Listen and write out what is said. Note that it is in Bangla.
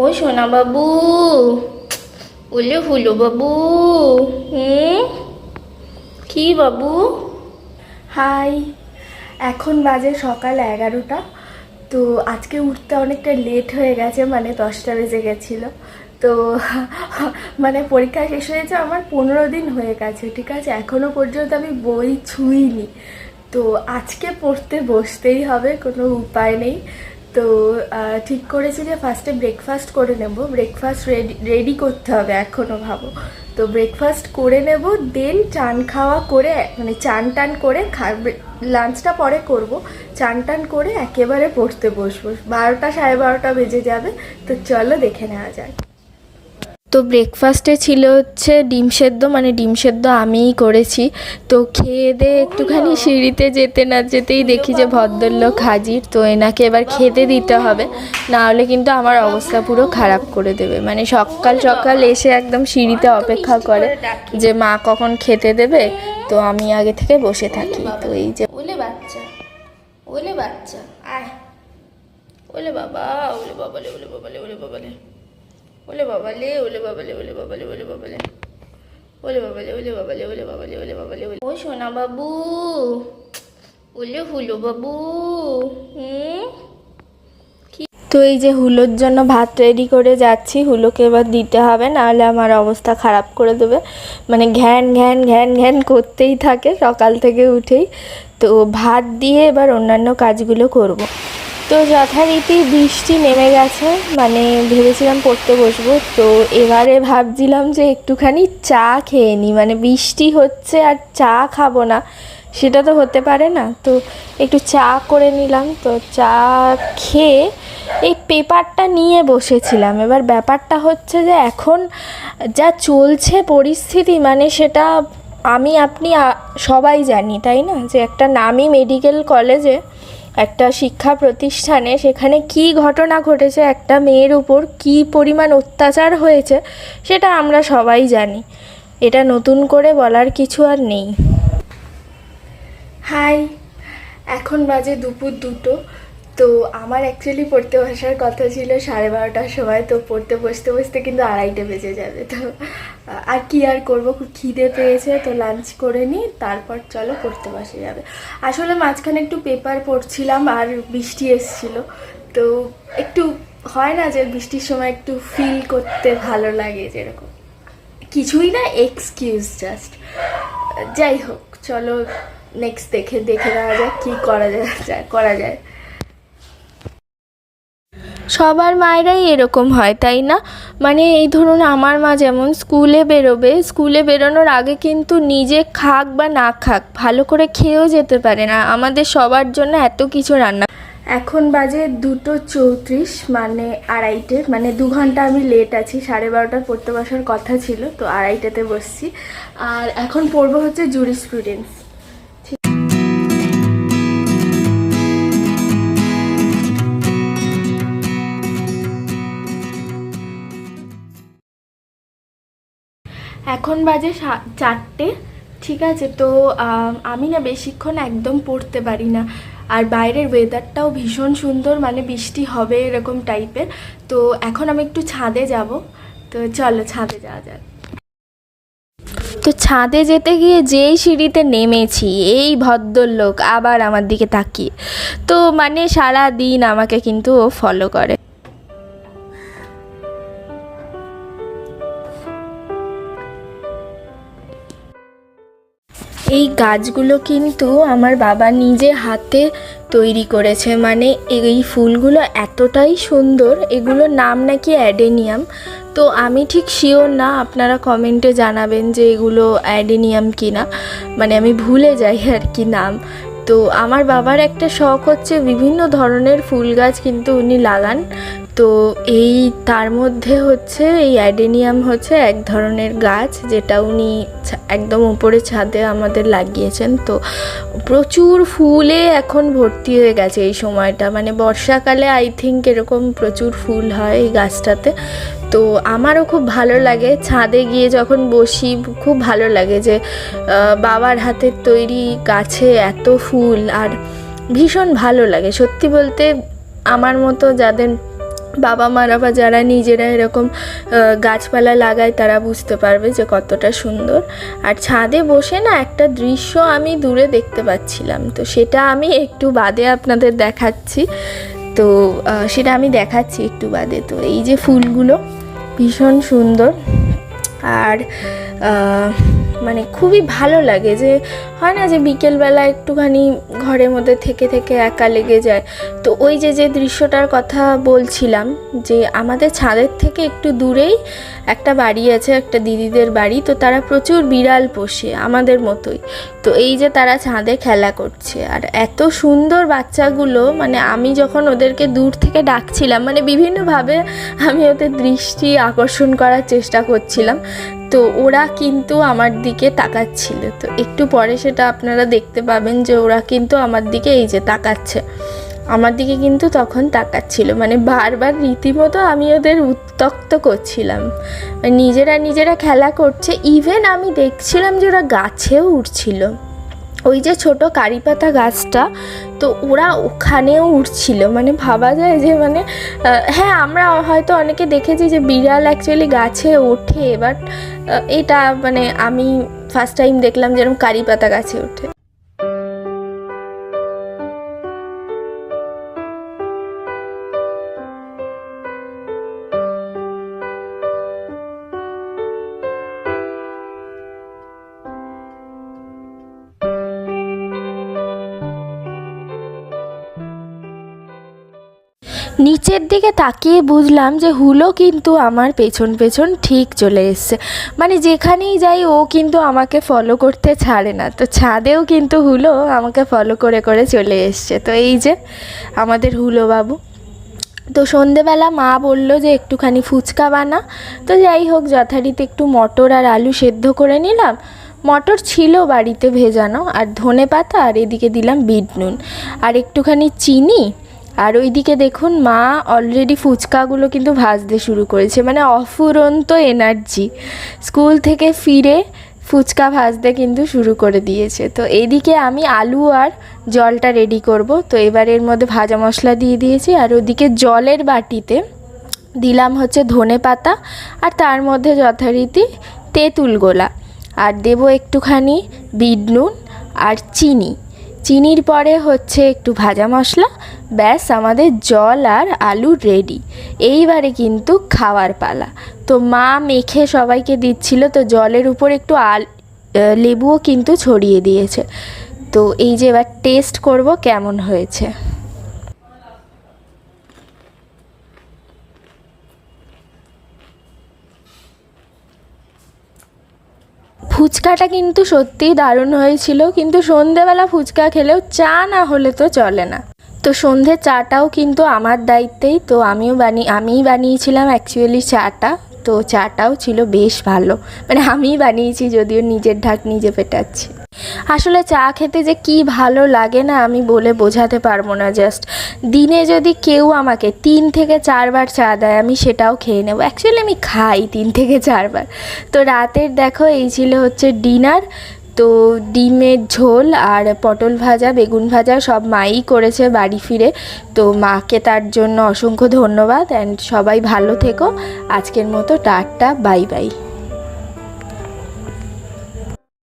ও সোনা বাবু, ওলে হুলো বাবু। কি বাবু? হাই, এখন বাজে সকাল 11টা। তো আজকে উঠতে অনেকটা লেট হয়ে গেছে, মানে 10টা বেজে গেছিলো। তো মানে পরীক্ষা শেষ হয়েছে আমার 15 দিন হয়ে গেছে, ঠিক আছে? এখনও পর্যন্ত আমি বই ছুঁইনি। তো আজকে পড়তে বসতেই হবে, কোনো উপায় নেই। তো ঠিক করেছি যে ফার্স্টে ব্রেকফাস্ট করে নেব। ব্রেকফাস্ট রেডি করতে হবে এখনও, ভাবো। তো ব্রেকফাস্ট করে নেব, দেন চান খাওয়া করে, মানে চান টান করে লাঞ্চটা পরে করব। চান টান করে একেবারে পড়তে বসবো। 12টা 12:30 বেজে যাবে। তো চলো দেখে নেওয়া যায়। তো ব্রেকফাস্টে ছিল হচ্ছে ডিম সেদ্ধ, মানে ডিম সেদ্ধ আমিই করেছি। তো খেয়ে দিয়ে একটুখানি সিঁড়িতে যেতে না যেতেই দেখি যে ভদ্রলোক হাজির। তো এনাকে এবার খেতে দিতে হবে, না হলে কিন্তু আমার অবস্থা পুরো খারাপ করে দেবে। মানে সকাল সকাল এসে একদম সিঁড়িতে অপেক্ষা করে যে মা কখন খেতে দেবে। তো আমি আগে থেকে বসে থাকি। তো এই যে ওলে বাচ্চা, ওলে বাচ্চা, আয়, ওলে বাবা, ওলে বাবালে, ওলে বাবালে, ওলে বাবালে, ওলে বাবালে, ওলে বাবালে, ওলে বাবালে, ওলে বাবালে, ওলে বাবালে, ওলে বাবালে, ওলে বাবালে, ওলে বাবালে, ও সোনা বাবু, ওলে হুলো বাবু। তো এই যে হুলোর জন্য ভাত রেডি করে যাচ্ছি। হুলোকে এবার দিতে হবে, নাহলে আমার অবস্থা খারাপ করে দেবে। মানে ঘ্যান ঘ্যান ঘ্যান ঘ্যান করতেই থাকে সকাল থেকে উঠেই। তো ভাত দিয়ে এবার অন্যান্য কাজগুলো করব। তো যথারীতি বৃষ্টি নেমে গেছে, মানে ভেবেছিলাম পড়তে বসবো। তো এবারে ভাবছিলাম যে একটুখানি চা খেয়ে নিই, মানে বৃষ্টি হচ্ছে আর চা খাবো না সেটা তো হতে পারে না। তো একটু চা করে নিলাম। তো চা খেয়ে এই পেপারটা নিয়ে বসেছিলাম। এবার ব্যাপারটা হচ্ছে যে এখন যা চলছে পরিস্থিতি, মানে সেটা আপনি সবাই জানি, তাই না? যে একটা নামী মেডিকেল কলেজে, একটা শিক্ষা প্রতিষ্ঠানে, সেখানে কি ঘটনা ঘটেছে, একটা মেয়ের উপর কি পরিমাণ অত্যাচার হয়েছে সেটা আমরা সবাই জানি। এটা নতুন করে বলার কিছু আর নেই। হাই, এখন বাজে দুপুর 2টো। তো আমার অ্যাকচুয়ালি পড়তে বসার কথা ছিল 12:30টার সময়। তো পড়তে বসতে বসতে কিন্তু 2:30 বেজে যাবে। তো আর কি আর করবো, খুব খিদে পেয়েছে। তো লাঞ্চ করে নিই, তারপর চলো পড়তে বসে যাবে। আসলে মাঝখানে একটু পেপার পড়ছিলাম আর বৃষ্টি এসছিল। তো একটু হয় না যে বৃষ্টির সময় একটু ফিল করতে ভালো লাগে, যেরকম কিছুই না, এক্সকিউজ জাস্ট। যাই হোক, চলো নেক্সট দেখে নেওয়া যাক কি করা যায়। সবার মায়েরাই এরকম হয়, তাই না? মানে এই ধরুন আমার মা যেমন স্কুলে বেরোবে, স্কুলে বেরোনোর আগে কিন্তু নিজে খাক বা না খাক ভালো করে খেয়েও যেতে পারে না। আমাদের সবার জন্য এত কিছু রান্না। এখন বাজে 2:34, মানে 2:30, মানে 2 ঘন্টা আমি লেট আছি। 12:30 পড়তে বসার কথা ছিল, তো 2:30তে বসছি। আর এখন পড়বো হচ্ছে জুরিসপ্রুডেন্স। এখন বাজে 4টে, ঠিক আছে? তো আমি না বেশিক্ষণ একদম পড়তে পারি না। আর বাইরের ওয়েদারটাও ভীষণ সুন্দর, মানে বৃষ্টি হবে এরকম টাইপের। তো এখন আমি একটু ছাদে যাব। তো চলো ছাদে যাওয়া যাক। তো ছাদে যেতে গিয়ে যেই সিঁড়িতে নেমেছি, এই ভদ্রলোক আবার আমার দিকে তাকিয়ে। তো মানে সারা দিন আমাকে কিন্তু ও ফলো করে। এই গাছগুলো কিন্তু আমার বাবা নিজে হাতে তৈরি করেছে। মানে এই ফুলগুলো এতটাই সুন্দর, এগুলোর নাম নাকি অ্যাডেনিয়াম। তো আমি ঠিক শিওর না, আপনারা কমেন্টে জানাবেন যে এগুলো অ্যাডেনিয়াম কি না, মানে আমি ভুলে যাই আর কি নাম। তো আমার বাবার একটা শখ হচ্ছে বিভিন্ন ধরনের ফুল গাছ কিন্তু উনি লাগান। তো এই তার মধ্যে হচ্ছে এই অ্যাডেনিয়াম হচ্ছে এক ধরনের গাছ, যেটা উনি একদম উপরে ছাদে আমাদের লাগিয়েছেন। তো প্রচুর ফুলে এখন ভর্তি হয়ে গেছে এই সময়টা, মানে বর্ষাকালে আই থিঙ্ক এরকম প্রচুর ফুল হয় এই গাছটাতে। তো আমারও খুব ভালো লাগে ছাদে গিয়ে যখন বসি, খুব ভালো লাগে যে বাবার হাতের তৈরি গাছে এত ফুল। আর ভীষণ ভালো লাগে সত্যি বলতে, আমার মতো যাদের বাবা মারা বা যারা নিজেরা এরকম গাছপালা লাগায় তারা বুঝতে পারবে যে কতটা সুন্দর। আর ছাদে বসে না একটা দৃশ্য আমি দূরে দেখতে পাচ্ছিলাম, তো সেটা আমি একটু বাদে আপনাদের দেখাচ্ছি। তো সেটা আমি দেখাচ্ছি একটু বাদে। তো এই যে ফুলগুলো ভীষণ সুন্দর, আর মানে খুবই ভালো লাগে। যে হয় না যে বিকেলবেলা একটুখানি ঘরের মধ্যে থেকে থেকে একা লেগে যায়, তো ওই যে দৃশ্যটার কথা বলছিলাম, যে আমাদের ছাদের থেকে একটু দূরেই একটা বাড়ি আছে, একটা দিদিদের বাড়ি। তো তারা প্রচুর বিড়াল পোষে আমাদের মতোই। তো এই যে তারা ছাদে খেলা করছে, আর এত সুন্দর বাচ্চাগুলো, মানে আমি যখন ওদেরকে দূর থেকে ডাকছিলাম, মানে বিভিন্নভাবে আমি ওদের দৃষ্টি আকর্ষণ করার চেষ্টা করছিলাম, তো ওরা কিন্তু আমার দিকে তাকাচ্ছিল। তো একটু পরে সেটা আপনারা দেখতে পাবেন যে ওরা কিন্তু আমার দিকে এই যে তাকাচ্ছে, আমার দিকে কিন্তু তখন তাকাচ্ছিল, মানে বারবার রীতিমতো আমি ওদের উত্ত্যক্ত করছিলাম। নিজেরা খেলা করছে, ইভেন আমি দেখছিলাম যে ওরা গাছেও উঠছিল। ওই যে ছোট কারিপাতা গাছটা, তো ওরা ওখানেও উঠছিল। মানে ভাবা যায় যে মানে হ্যাঁ, আমরা হয়তো অনেকে দেখেছি যে বিড়াল অ্যাকচুয়ালি গাছে ওঠে, বাট এটা মানে আমি ফার্স্ট টাইম দেখলাম যেরকম কারিপাতা গাছে ওঠে। নিচের দিকে তাকিয়ে বুঝলাম যে হুলো কিন্তু আমার পেছন পেছন ঠিক চলে এসছে, মানে যেখানেই যাই ও কিন্তু আমাকে ফলো করতে ছাড়ে না। তো ছাদেও কিন্তু হুলো আমাকে ফলো করে করে চলে এসছে। তো এই যে আমাদের হুলো বাবু। তো সন্ধেবেলা মা বলল যে একটুখানি ফুচকা বানা। তো যাই হোক, যথারীতি একটু মটর আর আলু সেদ্ধ করে নিলাম। মটর ছিল বাড়িতে ভেজানো, আর ধনেপাতা, আর এদিকে দিলাম বিট নুন আর একটুখানি চিনি। আর ওইদিকে দেখুন মা অলরেডি ফুচকাগুলো কিন্তু ভাজতে শুরু করেছে, মানে অফুরন্ত এনার্জি। স্কুল থেকে ফিরে ফুচকা ভাজতে কিন্তু শুরু করে দিয়েছে। তো এইদিকে আমি আলু আর জলটা রেডি করব। তো এবার এর মধ্যে ভাজা মশলা দিয়ে দিয়েছি, আর ওদিকে জলের বাটিতে দিলাম হচ্ছে ধনেপাতা, আর তার মধ্যে যথারীতি তেঁতুল গোলা, আর দেবো একটুখানি বিট নুন আর চিনি। চিনির পরে হচ্ছে একটু ভাজা মশলা, ব্যাস আমাদের জল আর আলু রেডি। এইবারে কিন্তু খাওয়ার পালা। তো মা মেখে সবাইকে দিচ্ছিল, তো জলের উপর একটু লেবুও কিন্তু ছড়িয়ে দিয়েছে। তো এই যে এবার টেস্ট করব কেমন হয়েছে। ফুচকাটা কিন্তু সত্যিই দারুণ হয়েছিল, কিন্তু সন্ধেবেলা ফুচকা খেলেও চা না হলে তো চলে না। তো সন্ধে চাটাও কিন্তু আমার দায়িত্বেই, তো আমিই বানিয়েছিলাম অ্যাকচুয়ালি চাটা। তো চাটাও ছিল বেশ ভালো, মানে আমিই বানিয়েছি, যদিও নিজের ঢাক নিজে পেটাচ্ছি। আসলে চা খেতে যে কি ভালো লাগে না আমি বলে বোঝাতে পারবো না। জাস্ট দিনে যদি কেউ আমাকে 3 থেকে 4 বার চা দেয় আমি সেটাও খেয়ে নেব। অ্যাকচুয়ালি আমি খাই 3 থেকে 4 বার। তো রাতের দেখো এই ছিল হচ্ছে ডিনার। তো ডিমের ঝোল আর পটল ভাজা, বেগুন ভাজা সব মাই করেছে বাড়ি ফিরে। তো মাকে তার জন্য অসংখ্য ধন্যবাদ। অ্যান্ড সবাই ভালো থেকো। আজকের মতো টাটা, বাই বাই।